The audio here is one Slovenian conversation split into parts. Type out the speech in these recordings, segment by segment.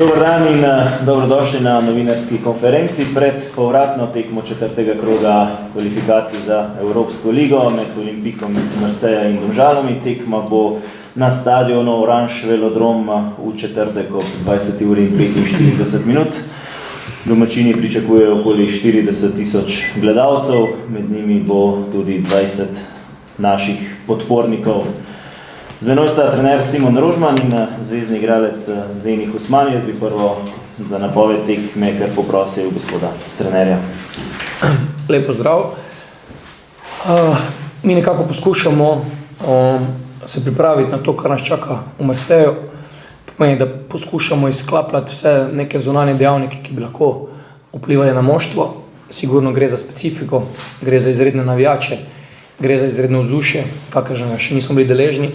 Dober dan in dobrodošli na novinarski konferenci pred povratno tekmo četrtega kroga kvalifikacij za Evropsko ligo med Olimpikom iz Marseja in Domžalami. Tekma bo na stadionu Orange Velodrom v četrtek ob 20:45. Domačini pričakujejo okoli 40,000 gledalcev, med njimi bo tudi 20 naših podpornikov. Z menoj sta trener Simon Rožman in zvezni igralec Zenih Usmani. Jaz bi prvo za napoved tekme kar poprosil gospoda trenerja. Lep pozdrav. Mi nekako poskušamo se pripraviti na to, kar nas čaka v Marseju. Pomeni, da poskušamo izklapljati vse neke zunanje dejavnike, ki bi lahko vplivali na moštvo. Sigurno gre za specifiko, gre za izredne navijače, gre za izredno vzdušje, kakršnega še nismo bili deležni.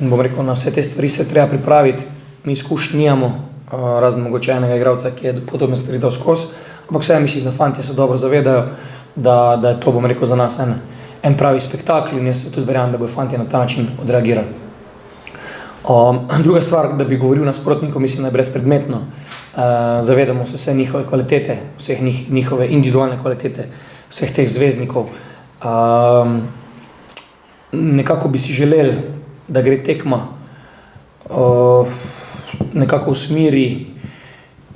In bom rekel, na vse te stvari se treba pripraviti. Mi izkušnj nijamo, razen mogoče enega igralca, ki je podobne stvari dal skozi. Ampak vse mislim, da fantje se dobro zavedajo, da je to, bom rekel, za nas en pravi spektakl in jaz se tudi verjamem, da bojo fantje na ta način odreagirali. Druga stvar, da bi govoril nasprotnikom, mislim, da je brezpredmetno. Zavedamo se vse njihove kvalitete, vseh njihove individualne kvalitete, vseh teh zvezdnikov. Nekako bi si želeli, da gre tekma nekako v smeri,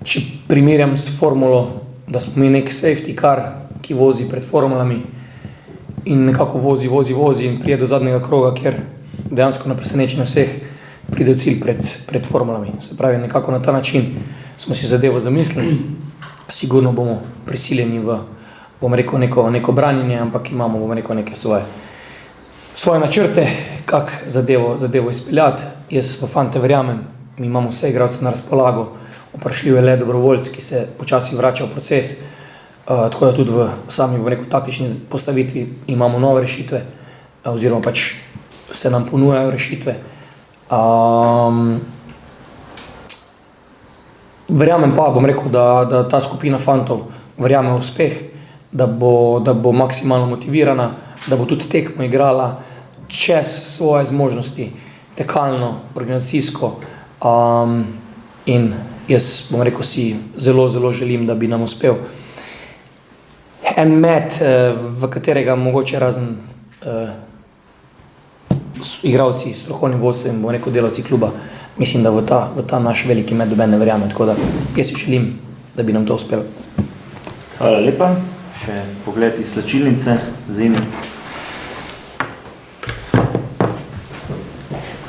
če primerjam s formulo, da smo mi nek safety car, ki vozi pred formulami in nekako vozi in prije do zadnjega kroga, kjer dejansko na presenečenje vseh pride v cilj pred formulami. Se pravi, nekako na ta način smo si zadevo zamislili. Sigurno bomo prisiljeni v, bom rekel, neko branjenje, ampak imamo, bom rekel, neke svoje načrte, kak zadevo izpeljati. Jaz v fante verjamem, mi imamo vse igralce na razpolago, vprašljiv je le dobrovoljc, ki se počasi vrača v proces, tako da tudi v sami, bom rekel, taktični postavitvi imamo nove rešitve, oziroma pač se nam ponujajo rešitve. Verjamem pa, bom rekel, da ta skupina fantov verjame v uspeh, da bo maksimalno motivirana, da bo tudi tekmo igrala čez svoje zmožnosti, tekalno, organizacijsko, in jaz, bom rekel, si zelo želim, da bi nam uspel en met, v katerega mogoče razen igralci, strokovni vodstvo in, bom rekel, delavci kluba, mislim, da v ta naš veliki met doben ne verjame, tako da jaz si želim, da bi nam to uspelo. Hvala lepa. Še pogled iz slačilnice, Zeni.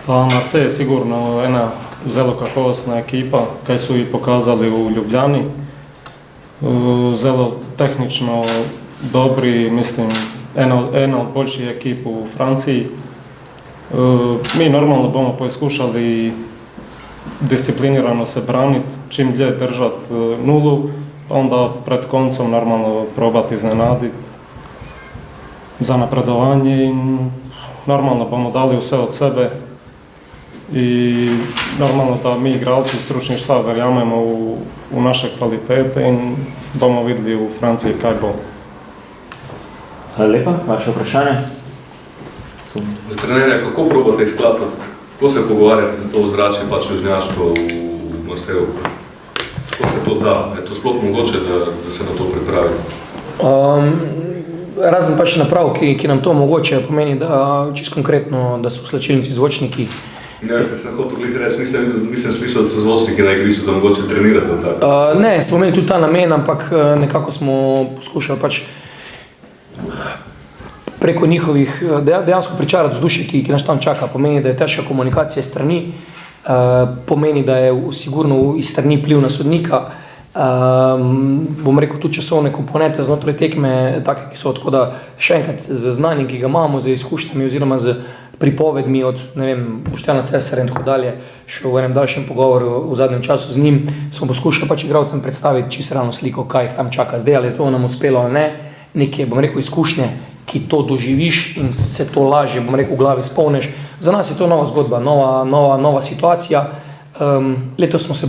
Marseille je sigurno ena zelo kakovostna ekipa, kaj su i pokazali u Ljubljani. Zelo tehnično dobri, mislim, ena od boljših ekip u Franciji. Mi normalno bomo poiskušali disciplinirano se braniti, čim dlje držati nulu, onda pred koncom normalno probati iznenaditi za napredovanje i normalno bomo dali sve od sebe i normalno da mi igralci stručni štab verjamemo u naše kvalitete i bomo vidjeli u Franciji kaj bo. Hvala lepa, vaše vprašanje? Za trenerja, kako probate izklapati, kako se pogovarjate za to ozračje pač južnjaško v Marseju? Kako se to da? Je to sploh mogoče, da se na to pripravi? Razen pač naprav, ki nam to omogočajo, pomeni, da čisto konkretno, da so slačilnici zvočniki. Ne, da sem hotel glih reči, nisem slišal, da so zvočniki na igrišču, da mogoče trenirate v tako. Ne, smo imeli tudi ta namen, ampak nekako smo poskušali pač preko njihovih dejansko pričarati vzdušje, ki nas tam čaka. Pomeni, da je težka komunikacija strani, pomeni, da je sigurno iz strani vpliv na sodnika, bom rekel tudi časovne komponente znotraj tekme, take, ki so, tako da še enkrat z znanjem, ki ga imamo, z izkušnjami oziroma z pripovedmi od, ne vem, Boštjana Cesarja in tako dalje, še v enem daljšem pogovoru v zadnjem času z njim, smo poskušali pač igralcem predstaviti čisto realno sliko, kaj jih tam čaka zdaj, ali je to nam uspelo ali ne, neke, bom rekel, izkušnje, ki to doživiš in se to lažje, bom rekel, v glavi spomniš. Za nas je to nova zgodba, nova situacija. Letos smo se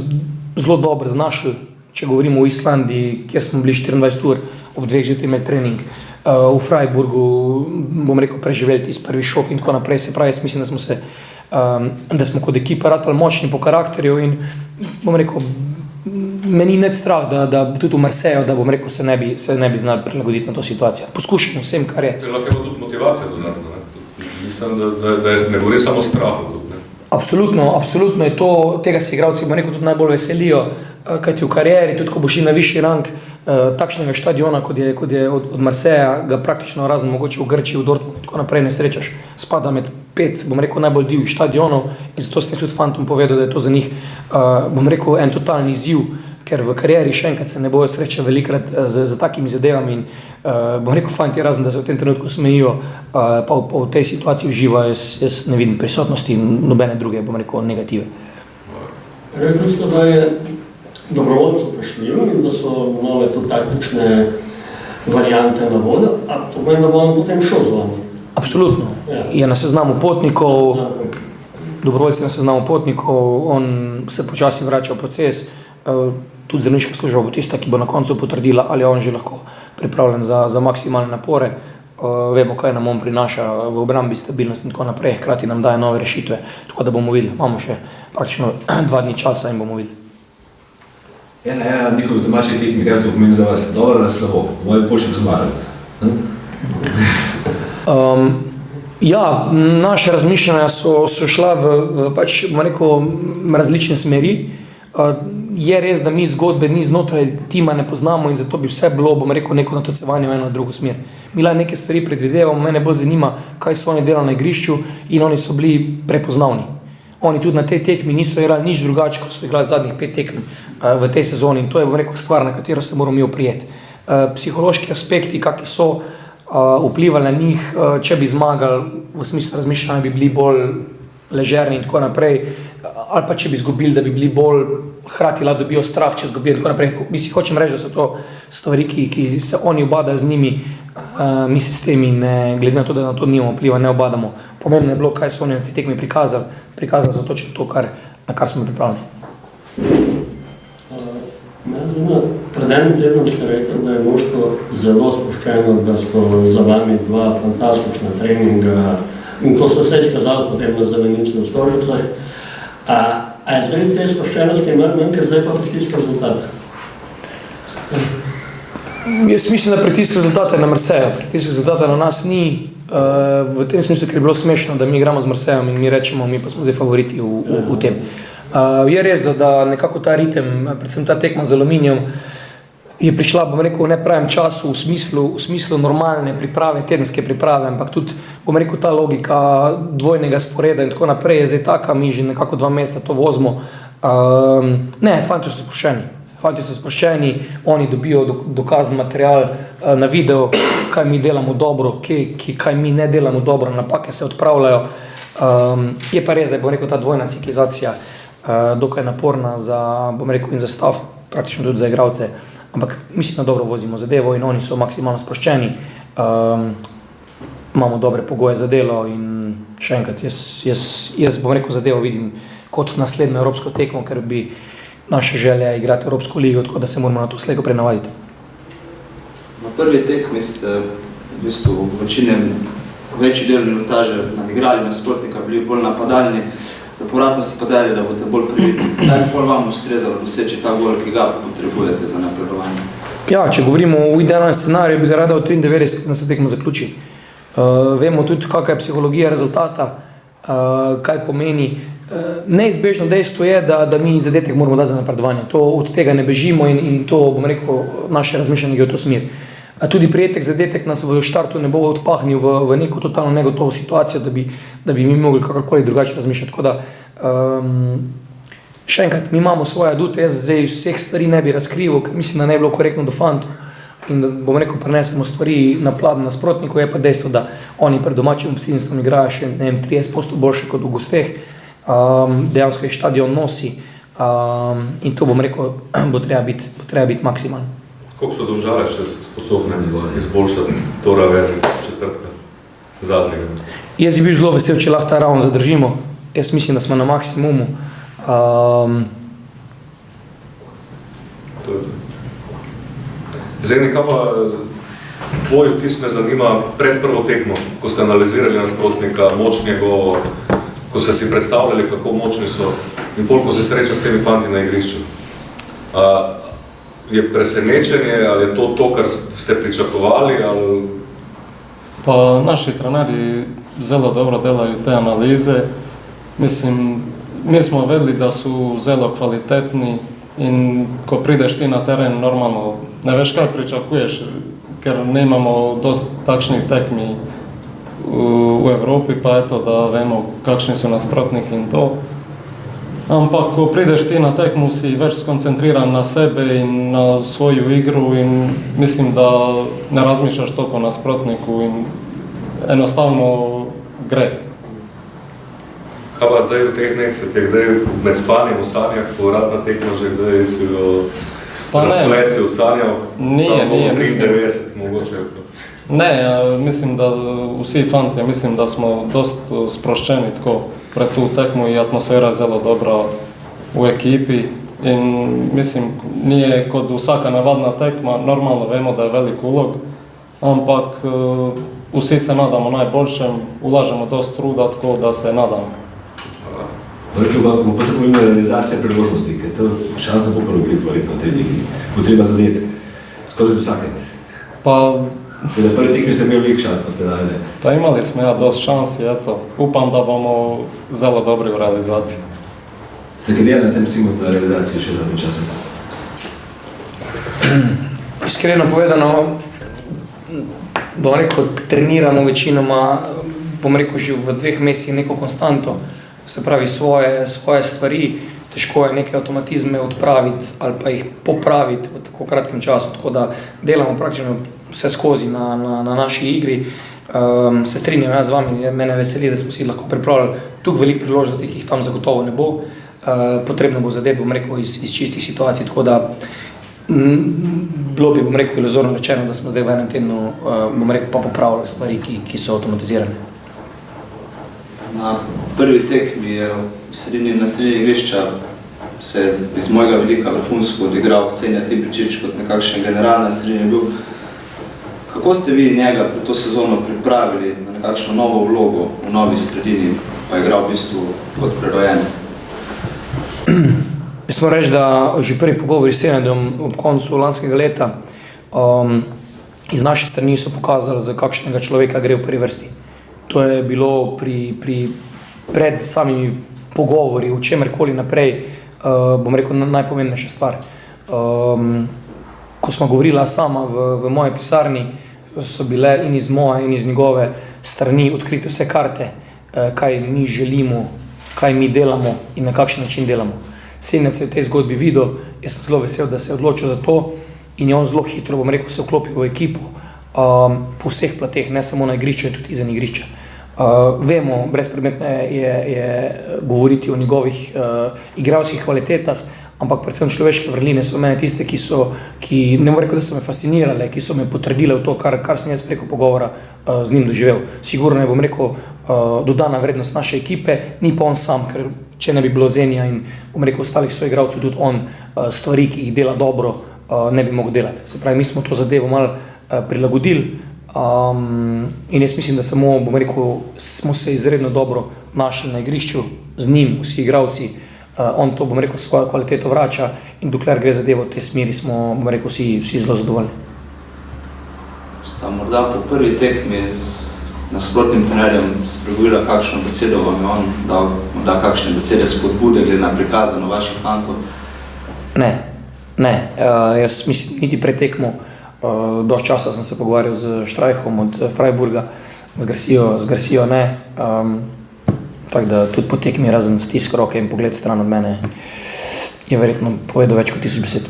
zelo dobro znašli, če govorimo o Islandiji, kjer smo bili 24 ur, ob 2 zjutraj imeli trening, v Freiburgu, bom rekel, preživeli tisti prvi šok in tako naprej. Se pravi, jaz mislim, da smo kot ekipa ratali močni po karakterju in bom rekel, meni ni strah, da tudi v Marseju, da bom rekel, se ne bi znali prilagoditi na to situacijo. Poskušamo vsem, kar je. To je lahko tudi motivacija dodatna, ne? Mislim, da ne govori samo strahu. Absolutno je to, tega se igralci, bom rekel, tudi najbolj veselijo, kajti v karieri, tudi ko boš na višji rang takšnega štadiona, kot je od Marseja, ga praktično razen mogoče v Grčiji, v Dortmundu in tako naprej ne srečaš. Spada med 5, bom rekel, najbolj divjih štadionov in zato sem tudi fantom povedal, da je to za njih, bom rekel, en totalni izziv, ker v karieri še enkrat se ne bojo srečali velikrat z takimi zadevami in bom rekel, fanti, razen da se v tem trenutku smejijo, pa v tej situaciji uživajo, jaz ne vidim prisotnosti nobene druge, bom rekel, negative. Rekli ste, da je dobrovoljcev prišljivo in da so nove tudi taktične variante na voda, a to pomeni, da bo on potem šel z vami? Absolutno. Je na seznamu potnikov, dobrovoljci na seznamu potnikov, on se počasi vrača v proces, tudi zdravniška služba bo tista, ki bo na koncu potrdila, ali je on že lahko pripravljen za maksimalne napore. Vemo, kaj nam on prinaša v obrambi, stabilnost in tako naprej, hkrati nam daje nove rešitve, tako da bomo videli. Imamo še praktično 2 dni časa in bomo videli. Ena njihovih domačih tekmi, kaj to pomeni za vas? Dobro ali slabo? Moje boljše zmagali. Ja, naše razmišljanja so šla v pač, bom rekel, različne smeri. Je res, da mi zgodbe ni znotraj tima ne poznamo in zato bi vse bilo, bom rekel, neko natolcevanje v eno drugo smer. Mila neke stvari predvidevamo, mene bolj zanima, kaj so oni delali na igrišču in oni so bili prepoznavni. Oni tudi na tej tekmi niso igrali nič drugače, kot so igrali zadnjih 5 tekm v tej sezoni in to je, bom rekel, stvar, na katero se moramo mi oprijeti. Psihološki aspekti, kakšni so vplivali na njih, če bi zmagali, v smislu razmišljanja bi bili bolj ležerni in tako naprej, ali pa če bi izgubili, da bi bili bolj hkrati lahko dobijo strah, če izgubijo in tako naprej. Mi si hočem reči, da so to stvari, ki se oni obadajo z njimi, mi se s temi, glede na to, da na to nimamo vpliva, ne obadamo. Pomembno je bilo, kaj so oni na te tekmi prikazali za točno to, na kar smo pripravljeni. Pred enim tednom ste rekli, da je moštvo zelo sproščeno, da so za vami 2 fantastična treninga in to so se izkazali potem na znamenitih v Stožicah. A je zdaj te sproščenosti manj, ker zdaj pa pritisk rezultata? Jaz mislim, da pritisk rezultata je na Marseju, pritisk rezultata na nas ni, v tem smislu, ker je bilo smešno, da mi igramo z Marsejem in mi rečemo, mi pa smo zdaj favoriti v tem. Je res, da nekako ta ritem, predvsem ta tekma z Aluminijem, je prišla, bom rekel, v nepravem času, v smislu normalne priprave, tedenske priprave, ampak tudi, bom rekel, ta logika dvojnega sporeda in tako naprej je zdaj taka, mi že nekako 2 meseca to vozimo. Ne, fanti so sproščeni, oni dobijo dokazen material na video, kaj mi delamo dobro, kaj mi ne delamo dobro, napake se odpravljajo. Je pa res, da je, bom rekel, ta dvojna ciklizacija dokaj naporna za, bom rekel, in za stav, praktično tudi za igralce. Ampak mislim, da dobro vozimo zadevo in oni so maksimalno sproščeni. Imamo dobre pogoje za delo in še enkrat, jaz bom rekel, zadevo vidim kot naslednjo evropsko tekmo, ker bi naša želja igrati Evropsko ligo, tako da se moramo na to slejko prenavaditi. Na prvi tekmi ste v bistvu večji del minutaže nadigrali nasprotnika, bili bolj napadalni, za povratno ste pa dali, da boste bolj prividni. Kaj bi bolj vam ustrezalo doseči ta gol, ki ga potrebujete za napredovanje? Ja, če govorimo o idealnem scenariju, bi ga rada v 93 na se tekmo zaključi. Vemo tudi, kakva je psihologija rezultata, kaj pomeni. Neizbežno dejstvo je, da mi zadetek moramo dati za napredovanje. Od tega ne bežimo in to, bom rekel, naše razmišljanje gre v to smer. Tudi prijetek zadetek nas v štartu ne bo odpahnil v neko totalno negotovo situacijo, da bi mi mogli kakorkoli drugače razmišljati. Tako da, še enkrat, mi imamo svoje adute, jaz zdaj vseh stvari ne bi razkrival, ker mislim, da ne bi bilo korektno do fantov. In da, bom rekel, prenesemo stvari na plan nasprotnikov, je pa dejstvo, da oni pred domačim obstinstvom igrajo še 30% boljše kot v gosteh. Dejansko je štadion nosi in to, bom rekel, bo treba biti maksimalno. Koliko so Domžale še sposobne izboljšati to raven iz četrtka zadnjega? Jaz bi bil zelo vesel, če lahko ta raven zadržimo. Jaz mislim, da smo na maksimumu. Zdaj, nekaj pa tvoj vtis me zanima pred prvo tekmo, ko ste analizirali nasprotnika, moč njegovo, ko ko ste si predstavljali, kako močni so in koliko se sreča s temi fanti na igrišču. Je presenečenje, ali je to, kar ste pričakovali, ali... Pa naši treneri zelo dobro delajo te analize. Mislim, mi smo vedeli da su zelo kvalitetni in ko prideš ti na teren normalno ne veš kaj pričakuješ, ker nemamo dost takšnih tekmi u Evropi, pa eto da vemo kakšni su nasprotniki in to. Ampak ko prideš ti na tekmu si več skoncentriran na sebe in na svoju igru in mislim da ne razmišljaš toliko o nasprotniku in enostavno gre. Kaj pa zdaj v teh dneh se te kdaj med spanjem v sanjah, povratna tekma že kdaj si razplet si odsanjal? Nije, 93 mogoče. Ne, mislim da vsi fanti, mislim da smo dost sproščeni tako pred tu tekmu i atmosfera je zelo dobra u ekipi in mislim nije kod vsaka navadna tekma, normalno vemo da je velik ulog, ampak vsi se nadamo najboljšem, ulažemo dost truda tako da se nadamo. Pa se pomembna realizacija priložnosti, ker to šans ne bo prvi gledati verjetno v tej tekmi. Bo treba zadeti skozi vsake. Pa Da prvi tekmi ste imeli velik šans, pa ste dali. Pa imali smo dost šansi, eto. Upam da bomo zelo dobri u realizaciji. Ste kaj delali na tem simu na realizaciji še zadnji časa? Iskreno povedano, bom rekel, treniramo večinoma, bom rekel, že v 2 mesecih neko konstanto, se pravi svoje stvari, težko je neke avtomatizme odpraviti ali pa jih popraviti v tako kratkem času, tako da delamo praktično vse skozi na naši igri. Se strinjam jaz z vami, mene veseli, da smo si lahko pripravljali tukaj veliko priložnosti, ki jih tam zagotovo ne bo. Potrebno bo zadeti, bom rekel, iz čistih situacij, tako da bilo bi, bom rekel, iluzorno rečeno, da smo zdaj v enem tednu, bom rekel, pa popravljali stvari, ki so avtomatizirane. Na prvi tekmi je na sredini igrišča se je iz mojega vidika vrhunsko odigral Senja Tibričič kot nekakšen general na sredini bil. Kako ste vi njega pred to sezono pripravili na nekakšno novo vlogo v novi sredini, pa je igral v bistvu kot prerojen? Jaz moram reči, da že prvi pogovori s Senjadom ob koncu lanskega leta iz naše strani so pokazali, za kakšnega človeka gre v prvi vrsti. To je bilo pred samimi pogovori, o čemerkoli naprej, bom rekel, najpomembnejša stvar. Ko smo govorila sama v moje pisarni, so bile in iz moje in iz njegove strani odkrite vse karte, kaj mi želimo, kaj mi delamo in na kakšen način delamo. Senjad se je v tej zgodbi videl, jaz sem zelo vesel, da se je odločil za to in je on zelo hitro, bom rekel, se vklopil v ekipo po vseh plateh, ne samo na igrišču, tudi izven igrišča. Vemo, brezpredmetno je govoriti o njegovih igralskih kvalitetah, ampak predvsem človeške vrline so mene tiste, ki ne moram reči, da so me fascinirale, ki so me potrdile v to, kar sem jaz preko pogovora z njim doživel. Sigurno je, bom rekel, dodana vrednost naše ekipe, ni pa on sam, ker če ne bi bilo Zenja in, bom rekel, ostalih soigralcev, tudi on stvari, ki jih dela dobro, ne bi mogel delati. Se pravi, mi smo to zadevo malo prilagodili in jaz mislim, da samo, bom rekel, smo se izredno dobro našli na igrišču z njim, vsi igralci. On to, bom rekel, svojo kvaliteto vrača in dokler gre zadevo v tej smeri, smo, bom rekel, vsi zelo zadovoljni. Sta morda po prvi tekmi z nasprotnim trenerjem spregovorila kakšno besedo vam je on dal, morda kakšne besede spodbude glede na prikazano vaših fantov? Ne. Jaz mislim, niti pred tekmo, dosti časa sem se pogovarjal z Štrajhom od Freiburga, z Garcijo ne. Tako da tudi po tekmi razen stisk roke in pogled stran od mene je verjetno povedal več kot 1000 besed.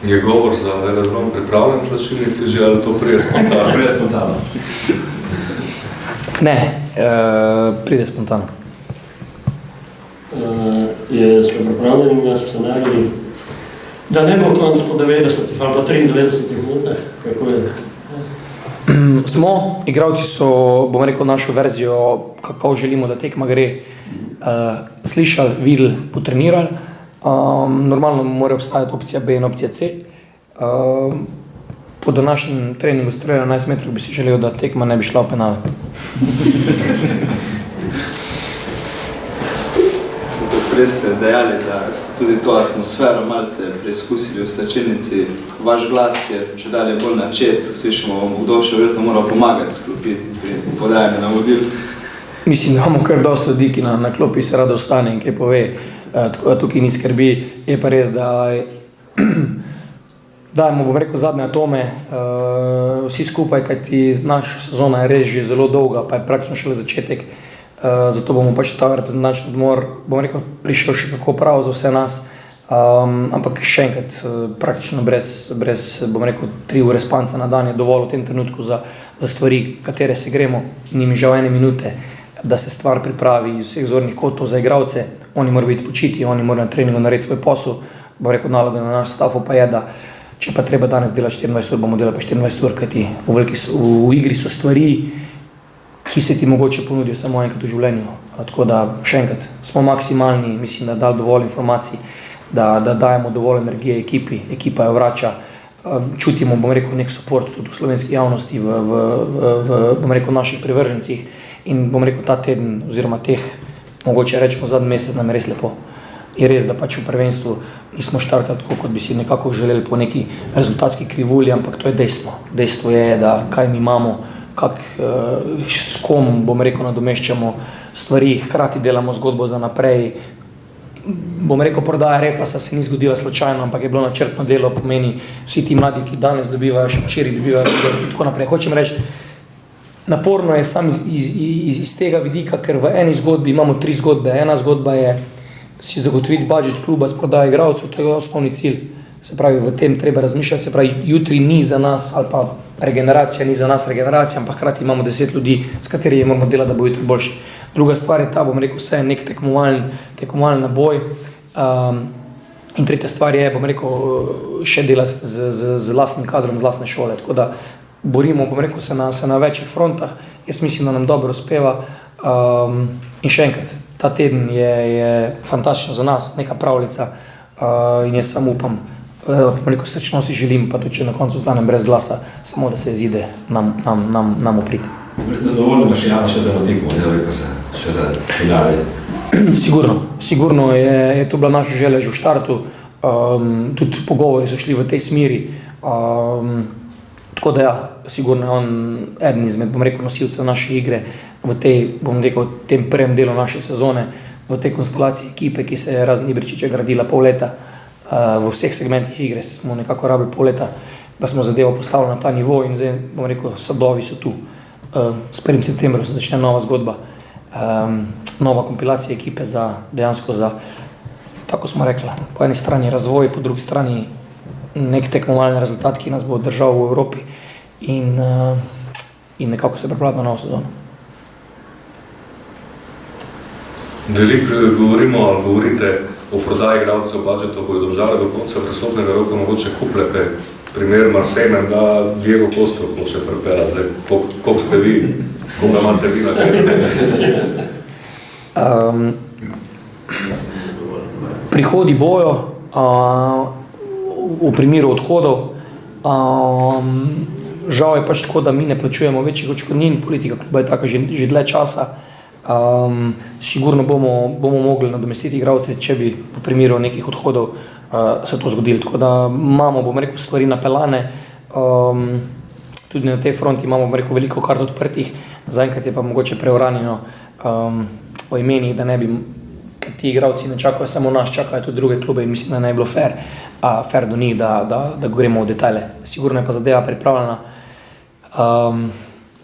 Je govor za aerodrom pripravljen slačilnici že ali to prije spontano? Prije spontano. Ne, pride spontano. Smo pripravljeni na scenarij, da ne bo konc po 90 ali pa 93 minutah, kako je? Smo, igralci so, bom rekel, našo verzijo, kako želimo, da tekma gre, slišali, videli, potrenirali. Normalno mora obstajati opcija B in opcija C. Po današnjem treningu strelja na 11 metrov bi si želel, da tekma ne bi šla v penale. Prej ste dejali, da ste tudi to atmosfero malce preizkusili v slačilnici. Vaš glas je če dalje bolj načet, slišimo, vam kdo še verjetno mora pomagati sklopiti pri podajanju navodil. Mislim, da imamo kar dosti ljudi, ki na klopi se rado ostane in kaj pove, tako da tukaj ni skrbi. Je pa res, da dajmo, bom rekel, zadnje atome, vsi skupaj, kajti naša sezona je res že zelo dolga, pa je praktično šele začetek. Zato bomo pač ta reprezentančni odmor, bom rekel, prišel še kako prav za vse nas. Ampak še enkrat, praktično brez, bom rekel, 3 ure spanca na dan je dovolj v tem trenutku za stvari, katere se gremo. Ni mi žal 1 minute, da se stvar pripravi iz vseh zornih kotov za igralce. Oni morajo biti spočiti, oni morajo na treningu narediti svoj posel. Bom rekel, naloga na naš stafu pa je, da če pa treba danes delati 24 ur, bomo delali pa 24 ur, kajti v igri so stvari, ki se ti mogoče ponudijo samo enkrat v življenju. Tako da, še enkrat, smo maksimalni, mislim, da dali dovolj informacij, da dajemo dovolj energije ekipi, ekipa jo vrača. Čutimo, bom rekel, nek support tudi v slovenski javnosti, bom rekel, naših privržencih in bom rekel, ta teden oziroma teh, mogoče rečemo zadnji mesec nam je res lepo. Je res, da pač v prvenstvu nismo štartali tako, kot bi si nekako želeli po neki rezultatski krivulji, ampak to je dejstvo. Dejstvo je, da kaj mi imamo, s kom, bom rekel, nadomeščamo stvari, hkrati delamo zgodbo za naprej. Bom rekel, prodaja Repasa se ni zgodila slučajno, ampak je bilo načrtno delo, pomeni vsi ti mladi, ki danes dobivajo, še včeraj dobivajo in tako naprej. Hočem reči, naporno je sam iz tega vidika, ker v eni zgodbi imamo 3 zgodbe. Ena zgodba je si zagotoviti budžet kluba s prodajo igralcev, to je osnovni cilj. Se pravi, v tem treba razmišljati, se pravi, jutri ni za nas, ali pa regeneracija ni za nas regeneracija, ampak hkrati imamo 10 ljudi, s katerimi moramo delati, da bo jutri boljši. Druga stvar je ta, bom rekel, vse je nek tekmovalni naboj. In tretja stvar je, bom rekel, še delati z lastnim kadrom, z lastne šole. Tako da borimo, bom rekel, se na večjih frontah. Jaz mislim, da nam dobro uspeva. In še enkrat, ta teden je fantastično za nas, neka pravljica. In jaz samo upam, veliko srčno si želim, pa tudi če na koncu ostanem brez glasa, samo da se izide nam uprit. Zadovoljno še Jana še za tekmo, ne vem, pa se še za finale. Sigurno je to bila naša želja že v štartu, tudi pogovori so šli v tej smeri. Tako da ja, sigurno je on eden izmed, bom rekel, nosilcev naše igre v tej, bom rekel, tem prvem delu naše sezone, v tej konstelaciji ekipe, ki se je razen Ibričiča gradila pol leta. V vseh segmentih igre smo nekako rabili pol leta, da smo zadevo postavili na ta nivo in zdaj, bom rekel, sadovi so tu. S 1. septembrom se začne nova zgodba, nova kompilacija ekipe dejansko za, tako smo rekli, po eni strani razvoj, po drugi strani nek tekmovalni rezultat, ki nas bo držal v Evropi in nekako se pripravljati na novo sezono. Veliko govorite o prodaji igralcev, budžetu, bojo Domžale do konca prestopnega roka mogoče kupljate. Primer Marseille nam da Diego Costo, ko še prepela. Zdaj, koliko ste vi, koga imate vi na tem? Prihodi bojo v primeru odhodov. Žal je pač tako, da mi ne plačujemo večjih odškodnin, politika kluba je taka že dlje časa. Sigurno bomo mogli nadomestiti igralce, če bi v primeru nekih odhodov se to zgodilo. Tako da imamo, bom rekel, stvari napeljane. Tudi na tej fronti imamo, bom rekel, veliko kart odprtih. Zaenkrat je pa mogoče preuranjeno o imenih, da ne bi, ker ti igralci ne čakajo samo nas, čakajo tudi druge klube in mislim, da ne bi bilo fair do njih, da gremo v detajle. Sigurno je pa zadeva pripravljena.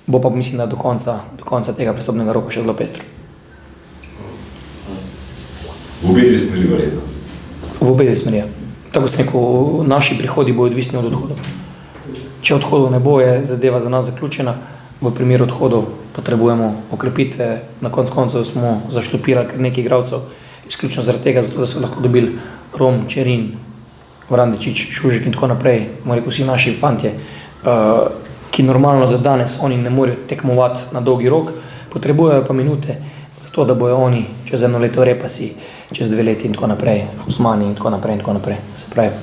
Bo pa mislim, da do konca tega prestopnega roka še zelo pestro. V obe dve smeri verjetno? V obe dve smeri, ja. Tako sem rekel, naši prihodi bodo odvisni od odhodov. Če odhodov ne bo, je zadeva za nas zaključena. V primeru odhodov potrebujemo okrepitve. Na koncu smo zaštopirali kar nekaj igralcev, izključno zaradi tega, zato da so lahko dobili Rom, Čerin, Vrandečič, Šužik in tako naprej. Moram reči, vsi naši fantje, ki normalno, da danes oni ne morejo tekmovati na dolgi rok, potrebujejo pa minute za to, da bojo oni čez 1 leto Repasi, čez 2 leti in tako naprej, Osmani in tako naprej. Se pravi,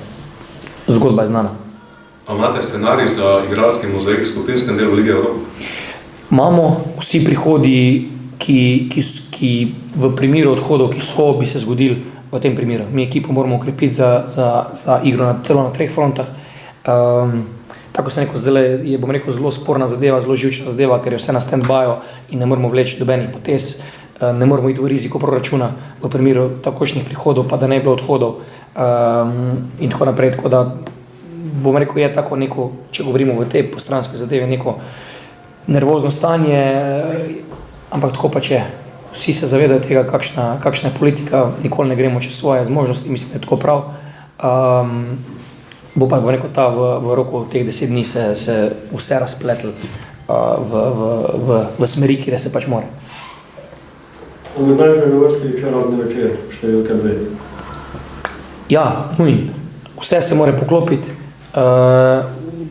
zgodba je znana. A imate scenarij za igralski mozaik v skupinskem delu Lige Evrope? Imamo, vsi prihodi ki v primeru odhodov, ki bi se zgodili v tem primeru. Mi ekipo moramo ukrepiti za igro celo na 3 frontah. Tako sem rekel, zdaj je, bom rekel, zelo sporna zadeva, zelo živčna zadeva, ker je vse na stand-byu in ne moramo vleči dobenih potez, ne moramo iti v riziko proračuna v primeru takošnjih prihodov, pa da ne bi bilo odhodov in tako naprej. Tako da, bom rekel, je tako neko, če govorimo v tej postranski zadevi, neko nervozno stanje, ampak tako pač je. Vsi se zavedajo tega, kakšna je politika, nikoli ne gremo čez svoje zmožnosti, mislim, da je tako prav. Bo pa, bom rekel, v roku teh 10 dni se vse razpletlo v smeri, kjer se pač mora. Med najprej na vrsti čarobni večer, številka 2. Ja, nujno. Vse se mora poklopiti.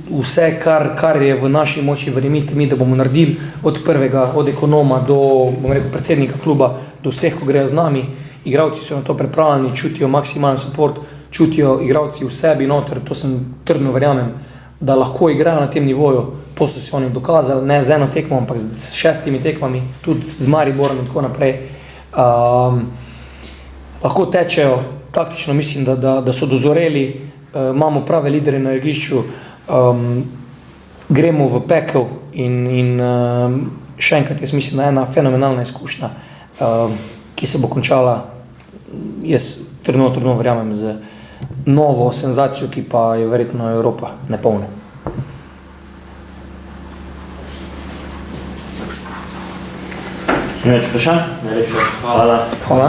Vse, kar je v naši moči, verjemite mi, da bomo naredili od prvega, od ekonoma do, bom rekel, predsednika kluba, do vseh, ko grejo z nami. Igralci so na to pripravljeni, čutijo maksimalen support, čutijo igralci v sebi noter, to sem trdno verjamem, da lahko igrajo na tem nivoju. To so se oni dokazali, ne z eno tekmo, ampak s 6 tekmami, tudi z Mariborom in tako naprej. Lahko tečejo, taktično mislim, da so dozoreli, imamo prave lidere na igrišču, gremo v pekel in še enkrat, jaz mislim, da je ena fenomenalna izkušnja, ki se bo končala, jaz trdno verjamem, z novo senzacijo, ki pa je verjetno Evropa ne polne. Še več vprašanj? Najlepša hvala. Hvala.